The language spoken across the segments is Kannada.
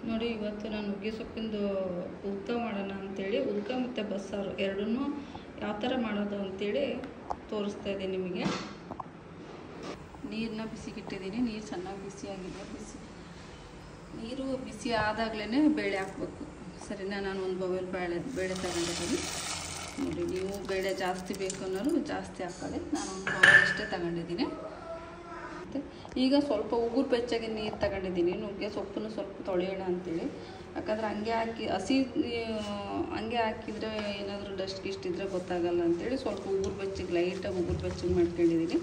ನೋಡಿ ಇವತ್ತು ನಾನು ನುಗ್ಗೆ ಸೊಪ್ಪಿಂದು ಉದ್ಕ ಮಾಡೋಣ ಅಂತೇಳಿ ಉದ್ಕ ಮತ್ತು ಬಸ್ಸಾರು ಎರಡನ್ನೂ ಯಾವ ಥರ ಮಾಡೋದು ಅಂತೇಳಿ ತೋರಿಸ್ತಾ ಇದ್ದೀನಿ ನಿಮಗೆ. ನೀರನ್ನ ಬಿಸಿಗಿಟ್ಟಿದ್ದೀನಿ. ನೀರು ಚೆನ್ನಾಗಿ ಬಿಸಿಯಾಗಿದೆ. ನೀರು ಬಿಸಿ ಆದಾಗಲೇ ಬೇಳೆ ಹಾಕಬೇಕು. ಸರಿನಾ? ನಾನು ಒಂದು ಬೌಲ್ ಬೇಳೆ ತಗೊಂಡಿದ್ದೀನಿ. ನೋಡಿ, ನೀವು ಬೇಳೆ ಜಾಸ್ತಿ ಬೇಕು ಅನ್ನೋರು ಜಾಸ್ತಿ ಹಾಕೊಳ್ಳಿ. ನಾನು ಒಂದು ಬೌಲ್ ಅಷ್ಟೇ ತಗೊಂಡಿದ್ದೀನಿ. ಈಗ ಸ್ವಲ್ಪ ಉಗುರು ಬೆಚ್ಚಗೆ ನೀರು ತಗೊಂಡಿದ್ದೀನಿ. ನುಗ್ಗೆ ಸೊಪ್ಪನ್ನು ಸ್ವಲ್ಪ ತೊಳೆಯೋಣ ಅಂತೇಳಿ. ಯಾಕಂದರೆ ಹಂಗೆ ಹಾಕಿದರೆ ಏನಾದರೂ ಡಸ್ಟ್ ಗಿಸ್ಟ್ ಇದ್ದರೆ ಗೊತ್ತಾಗಲ್ಲ ಅಂತೇಳಿ ಸ್ವಲ್ಪ ಉಗುರು ಬೆಚ್ಚಗೆ ಲೈಟಾಗಿ ಉಗುರು ಬೆಚ್ಚಗೆ ಮಾಡ್ಕೊಂಡಿದ್ದೀನಿ.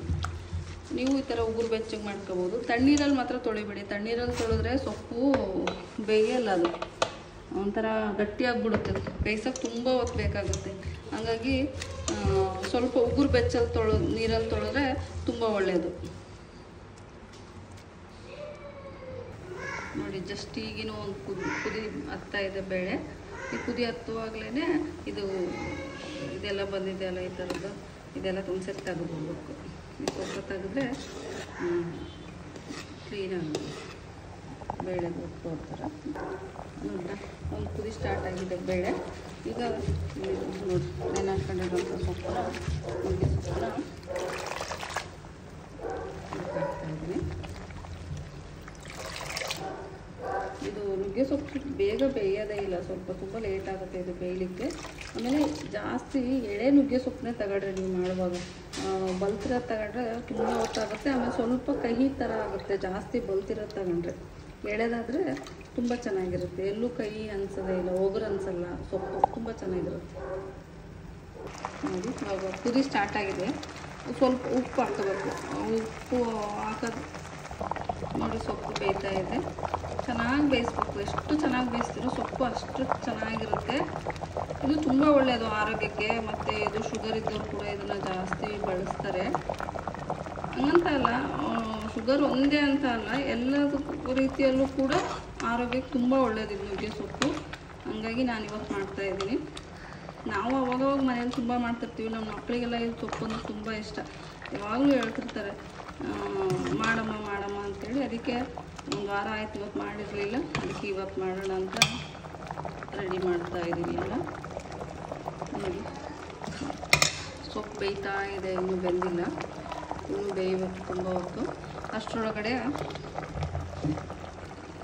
ನೀವು ಈ ಥರ ಉಗುರು ಬೆಚ್ಚಗೆ ಮಾಡ್ಕೋಬೋದು. ತಣ್ಣೀರಲ್ಲಿ ಮಾತ್ರ ತೊಳಿಬೇಡಿ. ತಣ್ಣೀರಲ್ಲಿ ತೊಳೆದ್ರೆ ಸೊಪ್ಪು ಬೇಯಲ್ಲ, ಅದು ಒಂಥರ ಗಟ್ಟಿಯಾಗಿಬಿಡುತ್ತೆ. ಬೇಯಿಸೋಕೆ ತುಂಬ ಹೊತ್ತು ಬೇಕಾಗುತ್ತೆ. ಹಾಗಾಗಿ ಸ್ವಲ್ಪ ಉಗುರು ಬೆಚ್ಚಲ್ಲಿ ನೀರಲ್ಲಿ ತೊಳೆದ್ರೆ ತುಂಬ ಒಳ್ಳೆಯದು. ನೋಡಿ, ಜಸ್ಟ್ ಈಗಿನ ಒಂದು ಕುದಿ ಹತ್ತಾ ಇದೆ ಬೇಳೆ. ಈ ಕುದಿ ಹತ್ತುವಾಗಲೇ ಇದೆಲ್ಲ ಬಂದಿದೆಯಲ್ಲ, ಈ ಥರದ್ದು ಇದೆಲ್ಲ ತುಮ್ಸೆಟ್ ತೆಗೆದುಬಿಡ್ಬೇಕು. ಈ ಸೊಪ್ಪು ತೆಗೆದ್ರೆ ಕ್ಲೀನಾಗಿ ಬೇಳೆ ಕೊಡ್ತಾರೆ. ನೋಡ್ರಿ, ಒಂದು ಕುದಿ ಸ್ಟಾರ್ಟ್ ಆಗಿದೆ ಬೇಳೆ. ಈಗ ನೋಡಿ, ನೆನೆ ಹಾಕೊಂಡಿರೋಂಥ ಸೊಪ್ಪನ್ನ ನುಗ್ಗೆ ಸೊಪ್ಪನ್ನ ಹಾಕ್ತಾಯಿದ್ದೀನಿ. ಇದು ನುಗ್ಗೆ ಸೊಪ್ಪು ಬೇಗ ಬೇಯೋದೇ ಇಲ್ಲ, ತುಂಬ ಲೇಟ್ ಆಗುತ್ತೆ ಇದು ಬೇಯಲಿಕ್ಕೆ. ಆಮೇಲೆ ಜಾಸ್ತಿ ಎಳೆ ನುಗ್ಗೆ ಸೊಪ್ಪನ್ನೇ ತಗೊಂಡ್ರೆ ನೀವು ಮಾಡುವಾಗ. ಬಲ್ತಿರೋದು ತಗೊಂಡ್ರೆ ತುಂಬ ಹೊತ್ತಾಗುತ್ತೆ. ಆಮೇಲೆ ಸ್ವಲ್ಪ ಕಹಿ ಥರ ಆಗುತ್ತೆ ಜಾಸ್ತಿ ಬಲ್ತಿರೋದು ತಗೊಂಡ್ರೆ. ಎಳೆದಾದರೆ ತುಂಬ ಚೆನ್ನಾಗಿರುತ್ತೆ. ಎಲ್ಲೂ ಕಹಿ ಅನಿಸೋದೇ ಇಲ್ಲ, ಒಗರು ಅನಿಸಲ್ಲ. ಸೊಪ್ಪು ತುಂಬ ಚೆನ್ನಾಗಿರುತ್ತೆ. ನೋಡಿ, ಇವಾಗ ಕುದಿ ಸ್ಟಾರ್ಟ್ ಆಗಿದೆ. ಸ್ವಲ್ಪ ಉಪ್ಪು ಹಾಕೋಬೇಕು. ಉಪ್ಪು ಹಾಕೋದು ನೋಡಿ, ಸೊಪ್ಪು ಬೇಯ್ತಾ ಇದೆ. ಚೆನ್ನಾಗಿ ಬೇಯಿಸ್ಬೇಕು. ಎಷ್ಟು ಚೆನ್ನಾಗಿ ಬೇಯಿಸ್ತೀರೋ ಸೊಪ್ಪು ಅಷ್ಟು ಚೆನ್ನಾಗಿರುತ್ತೆ. ಇದು ತುಂಬ ಒಳ್ಳೆಯದು ಆರೋಗ್ಯಕ್ಕೆ. ಮತ್ತು ಇದು ಶುಗರ್ ಇದ್ದವರು ಕೂಡ ಇದನ್ನು ಜಾಸ್ತಿ ಬಳಸ್ತಾರೆ. ಹಂಗಂತ ಅಲ್ಲ, ಶುಗರ್ ಒಂದೇ ಅಂತ ಅಲ್ಲ, ಎಲ್ಲ ರೀತಿಯಲ್ಲೂ ಕೂಡ ಆರೋಗ್ಯಕ್ಕೆ ತುಂಬ ಒಳ್ಳೆಯದು ಇದು ನುಗ್ಗೆ ಸೊಪ್ಪು. ಹಾಗಾಗಿ ನಾನು ಇವತ್ತು ಮಾಡ್ತಾಯಿದ್ದೀನಿ. ನಾವು ಅವಾಗವಾಗ ಮನೇಲಿ ತುಂಬ ಮಾಡ್ತಿರ್ತೀವಿ. ನಮ್ಮ ಮಕ್ಕಳಿಗೆಲ್ಲ ಇದು ಸೊಪ್ಪು ಅಂದ್ರೆ ತುಂಬ ಇಷ್ಟ. ಯಾವಾಗಲೂ ಹೇಳ್ತಿರ್ತಾರೆ ಮಾಡಮ್ಮ ಅಂತೇಳಿ. ಅದಕ್ಕೆ ಒಂದು ವಾರ ಆಯ್ತು ಇವತ್ತು ಮಾಡಿರಲಿಲ್ಲ. ಅದಕ್ಕೆ ಇವತ್ತು ಮಾಡೋಣ ಅಂತ ರೆಡಿ ಮಾಡ್ತಾಯಿದ್ದೀನಿ ಎಲ್ಲ. ನೋಡಿ, ಸೊಪ್ಪು ಬೇಯ್ತಾ ಇದೆ, ಇನ್ನೂ ಬೆಂದಿಲ್ಲ. ಇನ್ನೂ ಬೇಯಬೇಕು ತುಂಬ ಹೊತ್ತು. ಅಷ್ಟರೊಳಗಡೆ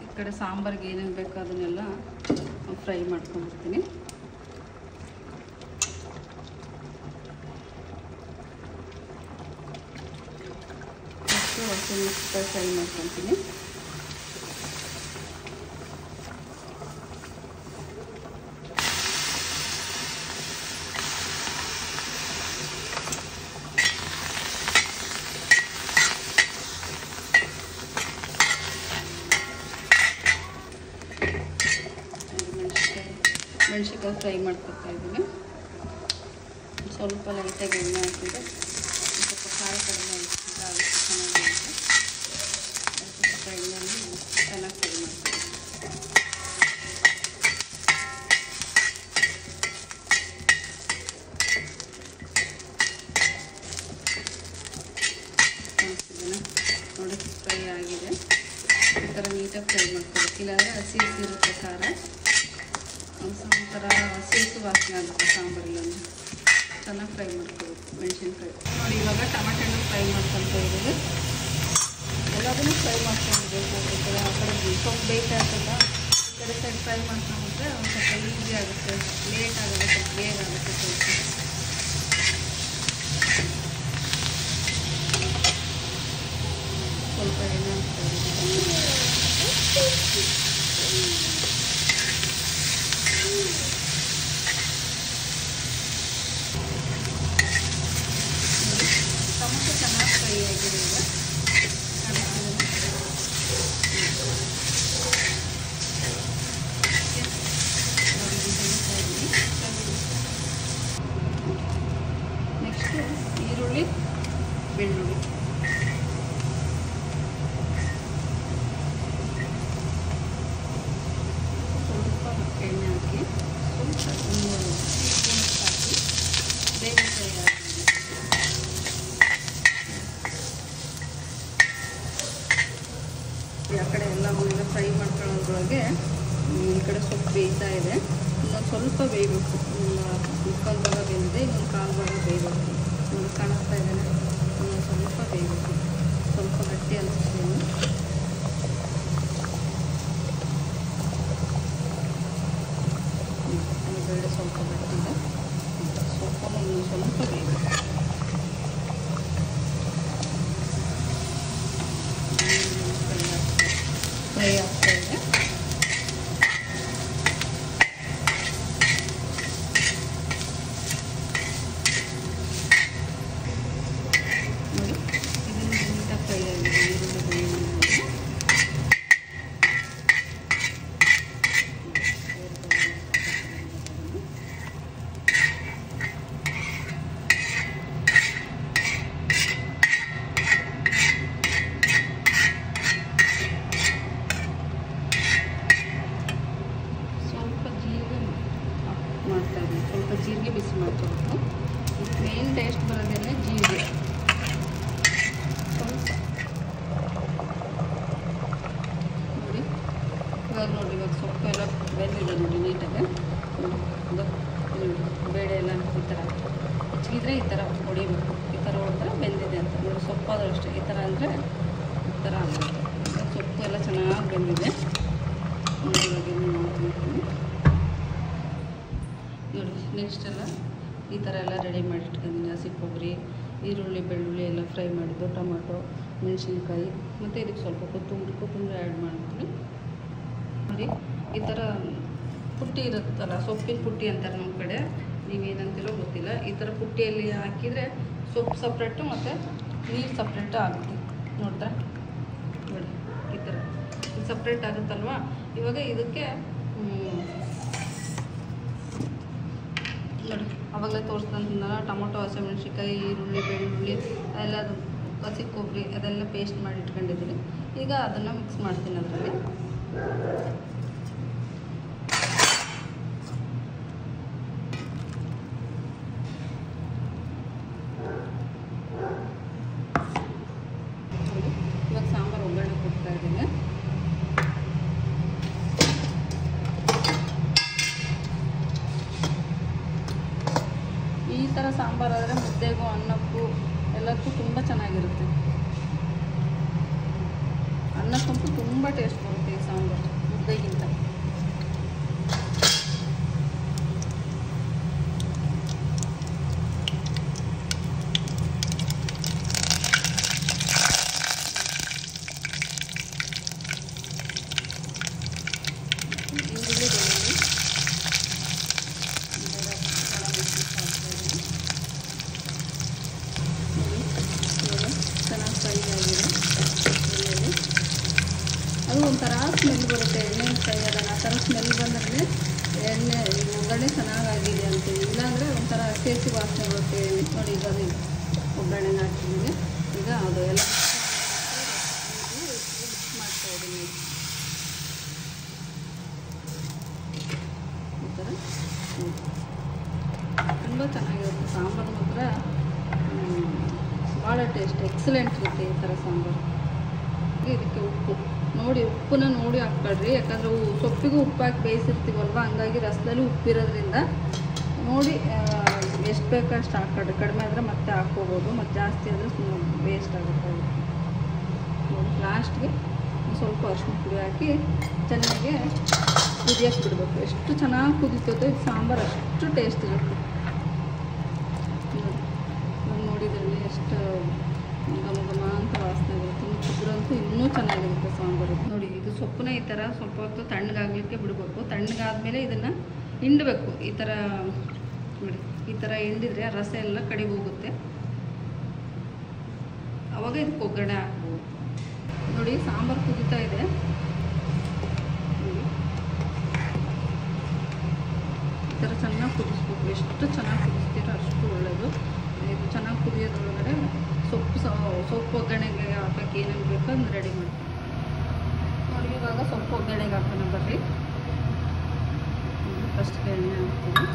ಈ ಕಡೆ ಸಾಂಬಾರಿಗೆ ಏನೇನು ಬೇಕೋ ಅದನ್ನೆಲ್ಲ ಫ್ರೈ ಮಾಡ್ಕೊಂಡ್ಬಿಡ್ತೀನಿ. ಹಸಿಮೆಣಸಿನಕಾಯಿ ಫ್ರೈ ಮಾಡ್ಕೊತೀನಿ. ಮೆಣಸಿನ್ಕಾಯಿ ಫ್ರೈ ಮಾಡ್ಕೊತಾ ಇದ್ದೀನಿ. ಸ್ವಲ್ಪ ಲೈಟಾಗಿ ಎಣ್ಣೆ ಹಾಕಿದ್ರೆ ಸ್ವಲ್ಪ ಖಾರ ಕಡಿಮೆ ಆಗುತ್ತೆ, ಚೆನ್ನಾಗಿರುತ್ತೆ. ಸ್ವಲ್ಪ ಎಣ್ಣೆಯಲ್ಲಿ ಚೆನ್ನಾಗಿ ಫ್ರೈ ಮಾಡ್ತೀನಿ. ನೋಡಿ, ಫ್ರೈ ಆಗಿದೆ. ಈ ಥರ ನೀಟಾಗಿ ಫ್ರೈ ಮಾಡ್ಕೊಬೇಕು. ಇಲ್ಲಾಂದರೆ ಹಸಿ ಇರುತ್ತೆ ಖಾರ, ಒಂಥರ ಹಸಿ ವಾಸನೆ ಆಗುತ್ತೆ ಸಾಂಬಾರಲ್ಲಿ. ಚೆನ್ನಾಗಿ ಫ್ರೈ ಮಾಡ್ಕೋಬೇಕು ಮೆಣಸಿನ್ಕಾಯಿ. ನೋಡಿ, ಇವಾಗ ಟೊಮೆಟೊ ಹಣ್ಣು ಫ್ರೈ ಮಾಡ್ಕೊತಾ ಇದ್ದೀವಿ. ಎಲ್ಲದನ್ನೂ ಫ್ರೈ ಮಾಡ್ಕೊಂಡಿರ್ಬೇಕು. ಆ ಕಡೆ ಸೊಪ್ಪು ಬೇಯ್ತಾ ಇರ್ತಲ್ಲ, ಈ ಕಡೆ ಸೈಡ್ ಫ್ರೈ ಮಾಡ್ಕೊಂಡ್ರೆ ಒಂದು ಸ್ವಲ್ಪ ಈಸಿ ಆಗುತ್ತೆ. ಲೇಟ್ ಆಗುತ್ತೆ, ಸ್ವಲ್ಪ ಬೇಗ ಆಗುತ್ತೆ. ಸ್ವಲ್ಪ ಎಣ್ಣೆ ಹಾಕ್ತಾ ಇದ್ದೀನಿ. ಟೊಮೆಟೊ ಚೆನ್ನಾಗಿ ಫ್ರೈ ಆಗಿದೆ. ಈಗ ನೆಕ್ಸ್ಟು ಈರುಳ್ಳಿ, ಬೆಳ್ಳುಳ್ಳಿ ಸ್ವಲ್ಪ ಎಣ್ಣೆ ಹಾಕಿ ಸ್ವಲ್ಪ ಒಂದು ಹಾಕಿ ಬೇಗ ಫ್ರೈ ಆಗಿದೆ. ಆ ಕಡೆ ಎಲ್ಲ ಫ್ರೈ ಮಾಡ್ಕೊಳ್ಳೋದ್ರೊಳಗೆ ಈ ಕಡೆ ಸೊಪ್ಪು ಬೇಯ್ತಾ ಇದೆ. ಇನ್ನೊಂದು ಸ್ವಲ್ಪ ಬೇಯಬೇಕು. ಮುಕ್ಕಾಲು ಭಾಗ ಬೆಂದಿದೆ, ಇನ್ನೊಂದು ಕಾಲು ಭಾಗ ಬೇಯಬೇಕು. ನೋಡಿ ಕಾಣಿಸ್ತಾ ಇದ್ದೇನೆ. ಇನ್ನೊಂದು ಸ್ವಲ್ಪ ಬೇಯಬೇಕು. ಸ್ವಲ್ಪ ಗಟ್ಟಿ ಅನಿಸ್ತೀನಿ. ಬೇಳೆ ಸ್ವಲ್ಪ ಗಟ್ಟಿದೆ. ಸೊಪ್ಪನ್ನು ಇನ್ನೂ ಸ್ವಲ್ಪ ಬೇಯಬೇಕು. ಫ್ರೈ ಆಗ್ತಾ ಇದೆ. ನೋಡಿ ಇದನ್ನು ನೀಟಾಗಿ ಫ್ರೈ ಆಗಿದೆ. ಸ್ವಲ್ಪ ಜೀರಿಗೆ ಬಿಸಿ ಮಾಡ್ಕೋಬೇಕು. ಮೇನ್ ಟೇಸ್ಟ್ ಬರೋದೇನೆ ಜೀರಿಗೆ. ಸ್ವಲ್ಪ ನೋಡಿ ಇವಾಗ ಸೊಪ್ಪು ಎಲ್ಲ ಬೆಂದಿದೆ ನೋಡಿ ನೀಟಾಗಿ. ನೋಡಿ ಬೇಳೆ ಎಲ್ಲ ಈ ಥರ ಹೆಚ್ಚಿಗಿದ್ರೆ ಈ ಥರ ಹೊಡಿಬೇಕು. ಈ ಥರ ಹೊಡೆದ್ರೆ ಬೆಂದಿದೆ ಅಂತ ನೋಡಿ. ಸೊಪ್ಪಾದರೂ ಅಷ್ಟೇ ಈ ಥರ ಅಂದರೆ ಈ ಥರ ಆಗುತ್ತೆ. ಸೊಪ್ಪು ಎಲ್ಲ ಚೆನ್ನಾಗಿ ಬೆಂದಿದೆ. ನೋಡಿ ಇವಾಗ ಏನು ಮಾಡ್ತೀನಿ ನೋಡಿ. ನೆಕ್ಸ್ಟ್ ಎಲ್ಲ ಈ ಥರ ಎಲ್ಲ ರೆಡಿ ಮಾಡಿ ಇಟ್ಕೊಂಡಿದ್ದೀನಿ. ಹಸಿ ಕೊಬ್ಬರಿ, ಈರುಳ್ಳಿ, ಬೆಳ್ಳುಳ್ಳಿ ಎಲ್ಲ ಫ್ರೈ ಮಾಡಿದ್ದು, ಟೊಮೊಟೊ, ಮೆಣಸಿನ್ಕಾಯಿ ಮತ್ತು ಇದಕ್ಕೆ ಸ್ವಲ್ಪ ಕೊತ್ತಂಬರಿ ಆ್ಯಡ್ ಮಾಡ್ತೀನಿ ನೋಡಿ. ಈ ಥರ ಪುಟ್ಟಿ ಇರುತ್ತಲ್ಲ, ಸೊಪ್ಪಿನ ಪುಟ್ಟಿ ಅಂತಾರೆ ನಮ್ಮ ಕಡೆ, ನೀವೇನಂತಿರೋ ಗೊತ್ತಿಲ್ಲ. ಈ ಥರ ಪುಟ್ಟಿಯಲ್ಲಿ ಹಾಕಿದರೆ ಸೊಪ್ಪು ಸಪ್ರೇಟು ಮತ್ತು ನೀರು ಸಪ್ರೇಟು ಆಗುತ್ತೆ. ನೋಡ್ತಾ ನೋಡಿ ಈ ಥರ ಸಪ್ರೇಟ್ ಆಗುತ್ತಲ್ವ. ಇವಾಗ ಇದಕ್ಕೆ ನೋಡಿ ಆವಾಗಲೇ ತೋರಿಸ್ದಂತ ಟೊಮೊಟೊ, ಹಸಿಮೆಣಸಿನ್ಕಾಯಿ, ಈರುಳ್ಳಿ, ಬೆಳ್ಳುಳ್ಳಿ ಎಲ್ಲ ಹಸಿ ಕೊಬ್ಬರಿ ಅದೆಲ್ಲ ಪೇಸ್ಟ್ ಮಾಡಿ ಇಟ್ಕೊಂಡಿದ್ದೀನಿ. ಈಗ ಅದನ್ನು ಮಿಕ್ಸ್ ಮಾಡ್ತೀನಿ ಅದರಲ್ಲಿ. ಇವಾಗ ಸಾಂಬಾರು ಒಗ್ಗರಣೆ ಕೊಡ್ತಾ ಇದ್ದೀನಿ. ಈ ಥರ ಸಾಂಬಾರಾದರೆ ಮುದ್ದೆಗೂ ಅನ್ನಕ್ಕೂ ಎಲ್ಲದಕ್ಕೂ ತುಂಬ ಚೆನ್ನಾಗಿರುತ್ತೆ. ಅನ್ನಕ್ಕಂತೂ ತುಂಬ ಟೇಸ್ಟ್ ಬರುತ್ತೆ ಈ ಸಾಂಬಾರು ಮುದ್ದೆಗಿಂತ. ಚೆನ್ನಾಗಿ ಫ್ರೈ ಆಗಿದೆ. ಅದು ಒಂಥರ ಸ್ಮೆಲ್ ಬರುತ್ತೆ. ಎಣ್ಣೆ ಫ್ರೈ ಆದಾಗ ಆ ಥರ ಸ್ಮೆಲ್ ಬಂದರೆ ಎಣ್ಣೆ ಒಗ್ಗರಣೆ ಚೆನ್ನಾಗಾಗಿದೆ ಅಂತೀವಿ. ಇಲ್ಲಾಂದರೆ ಒಂಥರ ಸೇಸಿ ವಾಸನೆ ಬರುತ್ತೆ ನೋಡಿ. ಈಗ ಅದು ಒಗ್ಗರಣೆನ ಹಾಕಿದ್ದೀನಿ. ಈಗ ಅದು ಎಲ್ಲ ಮಿಕ್ಸ್ ಮಾಡ್ತಾ ಇದ್ದೀನಿ. ಈ ಥರ ತುಂಬ ಚೆನ್ನಾಗಿರುತ್ತೆ ಸಾಂಬಾರು. ಮಾತ್ರ ಭಾಳ ಟೇಸ್ಟ್ ಎಕ್ಸಲೆಂಟ್ ಇರುತ್ತೆ ಈ ಥರ ಸಾಂಬಾರು. ಇದಕ್ಕೆ ಉಪ್ಪು ನೋಡಿ, ಉಪ್ಪನ್ನ ನೋಡಿ ಹಾಕ್ಕೊಳ್ರಿ. ಯಾಕಂದರೆ ಸೊಪ್ಪಿಗೂ ಉಪ್ಪು ಹಾಕಿ ಬೇಯಿಸಿರ್ತೀವಲ್ವ, ಹಂಗಾಗಿ ರಸದಲ್ಲಿ ಉಪ್ಪಿರೋದ್ರಿಂದ ನೋಡಿ ಎಷ್ಟು ಬೇಕೋ ಅಷ್ಟು ಹಾಕ್ಕೊಳ್ರಿ. ಕಡಿಮೆ ಆದರೆ ಮತ್ತೆ ಹಾಕ್ಕೋಬೋದು, ಮತ್ತು ಜಾಸ್ತಿ ಆದರೆ ವೇಸ್ಟ್ ಆಗುತ್ತೆ. ನೋಡಿ ಲಾಸ್ಟ್ಗೆ ಸ್ವಲ್ಪ ಅರಿಶಿನ ಪುಡಿ ಹಾಕಿ ಚೆನ್ನಾಗಿ ಕುದಿಯೋಕ್ಕೆ ಬಿಡಬೇಕು. ಎಷ್ಟು ಚೆನ್ನಾಗಿ ಕುದೀತದೆ ಸಾಂಬಾರು ಅಷ್ಟು ಟೇಸ್ಟ್ ಇರುತ್ತೆ. ನೋಡಿದ್ರಲ್ಲಿ ಎಷ್ಟು ಘಮ ಘಮ ಅಂತ ವಾಸನೆ ಬರುತ್ತೆ. ಕುದ್ರಂತೂ ಇನ್ನೂ ಚೆನ್ನಾಗಿರುತ್ತೆ ಸಾಂಬಾರು. ನೋಡಿ ಇದು ಸೊಪ್ಪನ್ನ ಈ ಥರ ಸ್ವಲ್ಪ ಹೊತ್ತು ತಣ್ಣಗಾಗಲಿಕ್ಕೆ ಬಿಡಬೇಕು. ತಣ್ಣಗಾದ್ಮೇಲೆ ಇದನ್ನು ಹಿಂಡಬೇಕು. ಈ ಥರ ನೋಡಿ, ಈ ಥರ ಹಿಂಡಿದ್ರೆ ರಸ ಎಲ್ಲ ಕಡಿಗೆ ಹೋಗುತ್ತೆ. ಆವಾಗ ಇದಕ್ಕೆ ಒಗ್ಗರಣೆ ಹಾಕ್ಬೋದು. ನೋಡಿ ಸಾಂಬಾರು ಕುದೀತಾ ಇದೆ. ಈ ಥರ ಚೆನ್ನಾಗಿ ಕುದಿಸ್ಬೇಕು. ಎಷ್ಟು ಚೆನ್ನಾಗಿ ಕುದಿಸ್ತೀರೋ ಅಷ್ಟು ಒಳ್ಳೆಯದು. ಇದು ಚೆನ್ನಾಗಿ ಕುದಿಯೋದ್ರೊಳಗಡೆ ಸೊಪ್ಪು ಒಗ್ಗರಣೆಗೆ ಹಾಕೋಕ್ಕೆ ಏನೇನು ಬೇಕೋ ಅದನ್ನು ರೆಡಿ ಮಾಡ್ತೀನಿ ನೋಡಿ. ಇವಾಗ ಸೊಪ್ಪು ಒಗ್ಗರಣೆಗೆ ಹಾಕೋಣ ಬರ್ರಿ. ಫಸ್ಟ್ಗೆ ಎಣ್ಣೆ ಹಾಕ್ತೀನಿ.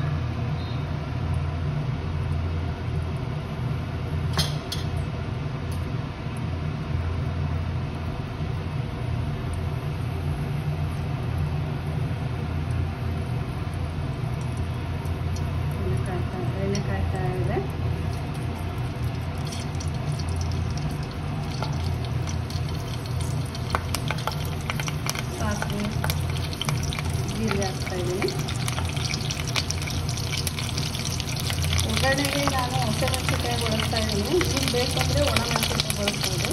ಜೀರಿಗೆ ಹಾಕ್ತಾಯಿದ್ದೀನಿ. ಒಗ್ಗರಣೆಗೆ ನಾನು ಹಸಿಮೆಣಸಿನ್ಕಾಯಿ ಬಳಸ್ತಾ ಇದ್ದೀನಿ. ನಿಮಗೆ ಬೇಕಂದರೆ ಒಣಮೆಣಸಿನ್ಕಾಯಿ ಬಳಸ್ಬೋದು.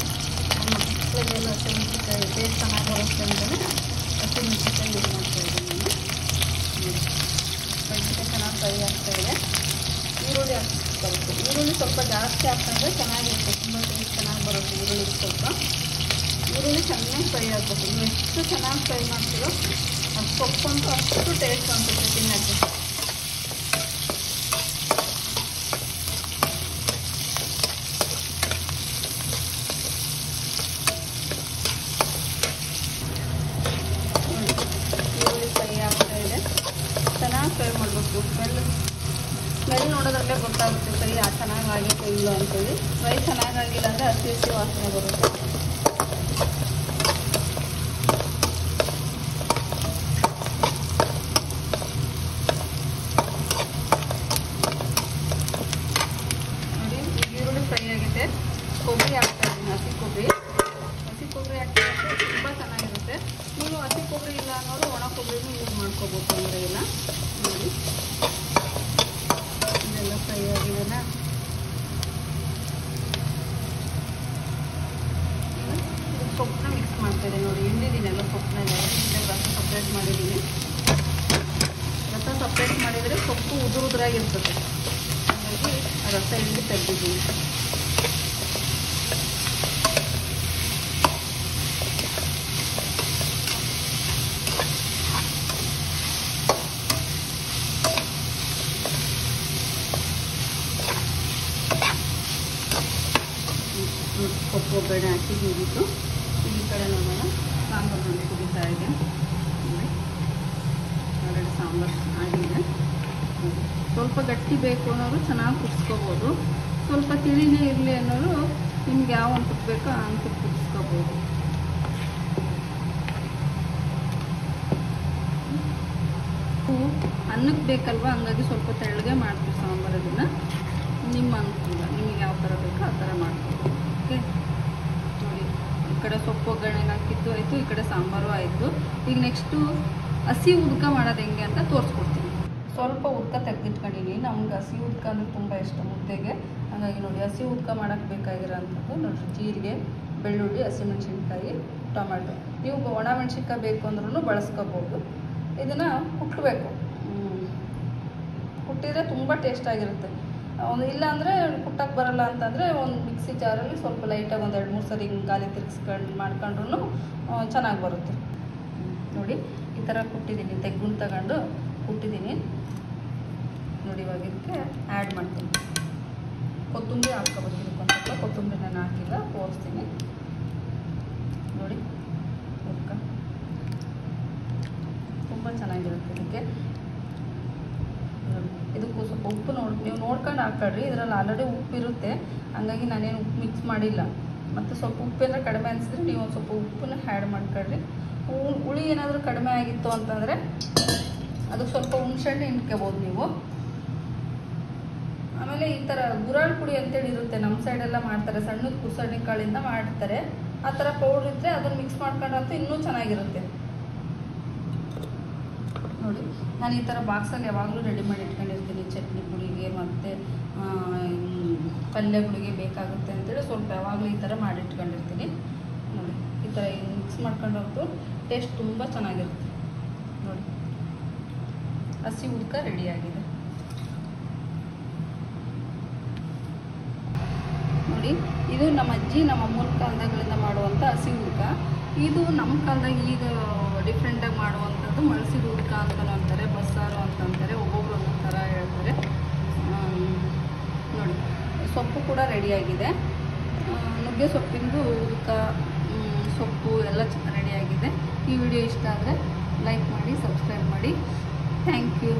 ನಮ್ಮ ಮಕ್ಕಳಿಗೆಲ್ಲ ಹಸಿಮೆಣಸಿನ್ಕಾಯಿ ಟೇಸ್ಟ್ ಚೆನ್ನಾಗಿ ಬರುತ್ತೆ ಅಂತಲೇ ಹಸಿಮೆಣಸಿನ್ಕಾಯಿ ಯೂಸ್ ಮಾಡ್ತಾಯಿದ್ದೀನಿ ನಾನು. ಮೆಣಸಿನ್ಕಾಯಿ ಚೆನ್ನಾಗಿ ಫ್ರೈ ಆಗ್ತಾಯಿದೆ. ಈರುಳ್ಳಿ ಹಾಕ್ಬೇಕು. ಈರುಳ್ಳಿ ಸ್ವಲ್ಪ ಜಾಸ್ತಿ ಹಾಕ್ಕೊಂಡ್ರೆ ಚೆನ್ನಾಗಿರುತ್ತೆ, ತುಂಬ ಟೇಸ್ಟ್ ಚೆನ್ನಾಗಿ ಬರುತ್ತೆ. ಈರುಳ್ಳಿ ಸ್ವಲ್ಪ ಈರುಳ್ಳಿ ಚೆನ್ನಾಗಿ ಫ್ರೈ ಆಗಬೇಕು. ನೀವು ಎಷ್ಟು ಚೆನ್ನಾಗಿ ಫ್ರೈ ಮಾಡ್ತೀರೋ ಅದು ಸೊಪ್ಪಂತೂ ಅಷ್ಟು ಟೇಸ್ಟ್ ಅನ್ಸುತ್ತೆ ತಿನ್ನೋಕ್ಕೆ. ಈರುಳ್ಳಿ ಫ್ರೈ ಆಗ್ತಾಯಿದೆ. ಚೆನ್ನಾಗಿ ಫ್ರೈ ಮಾಡಬೇಕು. ಸ್ಮೆಲ್ ನೋಡೋದ್ರಲ್ಲೇ ಗೊತ್ತಾಗುತ್ತೆ ಫ್ರೈ ಚೆನ್ನಾಗಿ ಆಗಿತ್ತು ಇಲ್ಲ ಅಂತೇಳಿ. ಫ್ರೈ ಚೆನ್ನಾಗಾಗಿಲ್ಲ ಅಂದರೆ ಹಸಿ ಹಸಿ ವಾಸನೆ ಬರುತ್ತೆ. ನೋಡಿ ಈರುಳ್ಳಿ ಫ್ರೈ ಆಗಿದೆ. ಕೊಬ್ಬರಿ ಹಾಕ್ತಾಯಿದ್ದೀನಿ, ಹಸಿ ಕೊಬ್ಬರಿ ಹಾಕ್ತಾಯಿದ್ರೆ ತುಂಬ ಚೆನ್ನಾಗಿರುತ್ತೆ. ನೀವು ಹಸಿ ಕೊಬ್ಬರಿ ಇಲ್ಲ ಅನ್ನೋರು ಒಣ ಕೊಬ್ಬರಿನೂ ಯೂಸ್ ಮಾಡ್ಕೋಬೋದು, ತೊಂದರೆ ಇಲ್ಲ. ನೋಡಿ ಇದೆಲ್ಲ ಫ್ರೈ ಆಗಿದೆಲ್ಲ. ಸೊಪ್ಪನ್ನ ಮಿಕ್ಸ್ ಮಾಡ್ತಾಯಿದ್ದೀನಿ. ನೋಡಿ ಹಿಂಡಿದ್ದೀನೆಲ್ಲ ಸೊಪ್ಪನ್ನೆಲ್ಲ ರಸ ಸಪ್ರೇಟ್ ಮಾಡಿದ್ದೀನಿ. ರಸ ಸಪ್ರೇಟ್ ಮಾಡಿದರೆ ಸೊಪ್ಪು ಉದುರಾಗಿರ್ತದೆ, ಹಾಗಾಗಿ ರಸ ಹಿಂಡಿ ತೆಗೆದಿದ್ದೀನಿ. ಸೊಪ್ಪು ಒಗ್ಗರಣೆ ಹಾಕಿ ಮುಗೀತು. ಈ ಕಡೆ ನೋಡೋಣ, ಸಾಂಬಾರು ನೋಡಿ ಕುದೀತಾ ಇದೆ. ಆಲ್ರೆಡಿ ಸಾಂಬಾರು ಆಗಿದೆ. ಸ್ವಲ್ಪ ಗಟ್ಟಿ ಬೇಕು ಅನ್ನೋರು ಚೆನ್ನಾಗಿ ಕುದಿಸ್ಕೋಬೋದು. ಸ್ವಲ್ಪ ತಿಳಿನೇ ಇರಲಿ ಅನ್ನೋರು ನಿಮ್ಗೆ ಯಾವ ಅಂತಕ್ಕೆ ಬೇಕೋ ಆ ಅಂತಕ್ಕೆ ಕುದಿಸ್ಕೋಬೋದು. ಅನ್ನಕ್ಕೆ ಬೇಕಲ್ವ, ಹಂಗಾಗಿ ಸ್ವಲ್ಪ ತೆಳ್ಳಗೆ ಮಾಡ್ತೀವಿ ಸಾಂಬಾರು. ಅದನ್ನು ನಿಮ್ಮ ಅನುಕೂಲ, ನಿಮಗೆ ಯಾವ ಥರ ಬೇಕೋ ಆ ಥರ ಮಾಡ್ತೀವಿ. ಓಕೆ, ನೋಡಿ ಈ ಕಡೆ ಸೊಪ್ಪು ಒಗ್ಗರಣೆಗೆ ಹಾಕಿದ್ದು ಆಯಿತು, ಈ ಕಡೆ ಸಾಂಬಾರು ಆಯಿತು. ಈಗ ನೆಕ್ಸ್ಟು ಹಸಿ ಉದ್ಕ ಮಾಡೋದು ಹೆಂಗೆ ಅಂತ ತೋರಿಸ್ಕೊಡ್ತೀನಿ. ಸ್ವಲ್ಪ ಉದ್ಕ ತೆಗೆದಿಟ್ಕೊಂಡಿನಿ. ನಮ್ಗೆ ಹಸಿ ಉದ್ಕ ಅಂದರೆ ತುಂಬ ಇಷ್ಟ ಮುದ್ದೆಗೆ, ಹಾಗಾಗಿ ನೋಡಿ ಹಸಿ ಉದ್ಕ ಮಾಡೋಕ್ಕೆ ಬೇಕಾಗಿರೋಂಥದ್ದು ನೋಡಿ ಜೀರಿಗೆ, ಬೆಳ್ಳುಳ್ಳಿ, ಹಸಿಮೆಣ್ಸಿನ್ಕಾಯಿ, ಟೊಮೆಟೊ. ನೀವು ಒಣ ಮೆಣಸಿನ್ಕಾಯಿ ಬೇಕು ಅಂದ್ರೂ ಬಳಸ್ಕೋಬೋದು. ಇದನ್ನು ಕುಟ್ಟಬೇಕು. ಕುಟ್ಟಿದರೆ ತುಂಬ ಟೇಸ್ಟಾಗಿರುತ್ತೆ. ಇಲ್ಲಾಂದರೆ ಕುಟ್ಟಕ್ಕೆ ಬರೋಲ್ಲ ಅಂತಂದರೆ ಒಂದು ಮಿಕ್ಸಿ ಜಾರಲ್ಲಿ ಸ್ವಲ್ಪ ಲೈಟಾಗಿ ಒಂದು 2-3 ಸರಿ ಹಿಂಗೆ ಗಾಲಿ ತಿರ್ಗಿಸ್ಕೊಂಡು ಮಾಡ್ಕೊಂಡ್ರೂ ಚೆನ್ನಾಗಿ ಬರುತ್ತೆ. ನೋಡಿ ಈ ಥರ ಕುಟ್ಟಿದ್ದೀನಿ, ತೆಗ್ಗುಂಡು ತಗೊಂಡು ಕುಟ್ಟಿದ್ದೀನಿ. ನೋಡಿ ಇವಾಗ ಇದಕ್ಕೆ ಆ್ಯಡ್ ಮಾಡ್ತೀನಿ. ಕೊತ್ತಂಬರಿ ಹಾಕ್ಕೊಬೇಕು. ಸ್ವಲ್ಪ ಕೊತ್ತಂಬರಿ ನಾನು ಹಾಕಿಲ್ಲ, ತೋರಿಸ್ತೀನಿ. ನೋಡಿ ಉದ್ಕ ತುಂಬ ಚೆನ್ನಾಗಿರುತ್ತೆ. ಇದಕ್ಕೂ ಸ್ವಲ್ಪ ಉಪ್ಪು ನೀವು ನೋಡ್ಕೊಂಡು ಹಾಕ್ಕೊಳ್ರಿ. ಇದರಲ್ಲಿ ಆಲ್ರೆಡಿ ಉಪ್ಪಿರುತ್ತೆ, ಹಂಗಾಗಿ ನಾನೇನು ಉಪ್ಪು ಮಿಕ್ಸ್ ಮಾಡಿಲ್ಲ. ಮತ್ತು ಸ್ವಲ್ಪ ಉಪ್ಪೇನಾದ್ರು ಕಡಿಮೆ ಅನಿಸಿದ್ರೆ ನೀವು ಒಂದು ಸ್ವಲ್ಪ ಉಪ್ಪನ್ನ ಆ್ಯಡ್ ಮಾಡ್ಕೊಳ್ರಿ. ಹುಳಿ ಏನಾದರೂ ಕಡಿಮೆ ಆಗಿತ್ತು ಅಂತಂದರೆ ಅದಕ್ಕೆ ಸ್ವಲ್ಪ ಹುಣಸೆಹಣ್ಣು ಹಿಂಡ್ಕೋಬೋದು ನೀವು. ಆಮೇಲೆ ಈ ಥರ ಗುರಾಳ್ ಪುಡಿ ಅಂತೇಳಿ ಇರುತ್ತೆ, ನಮ್ಮ ಸೈಡೆಲ್ಲ ಮಾಡ್ತಾರೆ, ಸಣ್ಣದ ಕುಸಣ್ಣಿ ಕಾಳಿಂದ ಮಾಡ್ತಾರೆ. ಆ ಥರ ಪೌಡ್ರ್ ಇದ್ದರೆ ಅದನ್ನು ಮಿಕ್ಸ್ ಮಾಡ್ಕೊಂಡಂತೂ ಇನ್ನೂ ಚೆನ್ನಾಗಿರುತ್ತೆ. ನೋಡಿ ನಾನು ಈ ಥರ ಬಾಕ್ಸಲ್ಲಿ ಯಾವಾಗಲೂ ರೆಡಿ ಮಾಡಿ ಇಟ್ಕೊಂಡಿರ್ತೀನಿ. ಚಟ್ನಿ ಪುಡಿಗೆ ಮತ್ತು ಪಲ್ಯಗಳಿಗೆ ಬೇಕಾಗುತ್ತೆ ಅಂತೇಳಿ ಸ್ವಲ್ಪ ಯಾವಾಗಲೂ ಈ ಥರ ಮಾಡಿ ಇಟ್ಕೊಂಡಿರ್ತೀನಿ. ನೋಡಿ ಈ ಥರ ಮಿಕ್ಸ್ ಮಾಡ್ಕೊಂಡಂತೂ ಟೇಸ್ಟ್ ತುಂಬ ಚೆನ್ನಾಗಿರುತ್ತೆ. ನೋಡಿ ಹಸಿ ಉದ್ಕ ರೆಡಿಯಾಗಿದೆ. ನೋಡಿ ಇದು ನಮ್ಮ ಅಜ್ಜಿ ನಮ್ಮ ಅಮ್ಮನ ಕಾಲದಾಗಳಿಂದ ಮಾಡುವಂಥ ಹಸಿ ಉದ್ಕ. ಇದು ನಮ್ಮ ಕಾಲದಾಗ ಈಗ ಡಿಫ್ರೆಂಟಾಗಿ ಮಾಡುವಂಥದ್ದು ಮಳಸಿದ ಉದ್ಕ ಅಂತಲೂ ಅಂತಾರೆ, ಬಸ್ಸಾರು ಅಂತಂತಾರೆ, ಒಬ್ಬೊಬ್ರು ಒಂದೊಂದು ಥರ ಹೇಳ್ತಾರೆ. ನೋಡಿ ಸೊಪ್ಪು ಕೂಡ ರೆಡಿಯಾಗಿದೆ. ನುಗ್ಗೆ ಸೊಪ್ಪಿಂದು ಉದ್ಕ, ಸೊಪ್ಪು ಎಲ್ಲ ರೆಡಿಯಾಗಿದೆ. ಈ ವಿಡಿಯೋ ಇಷ್ಟ ಆದರೆ ಲೈಕ್ ಮಾಡಿ, ಸಬ್ಸ್ಕ್ರೈಬ್ ಮಾಡಿ. Thank you.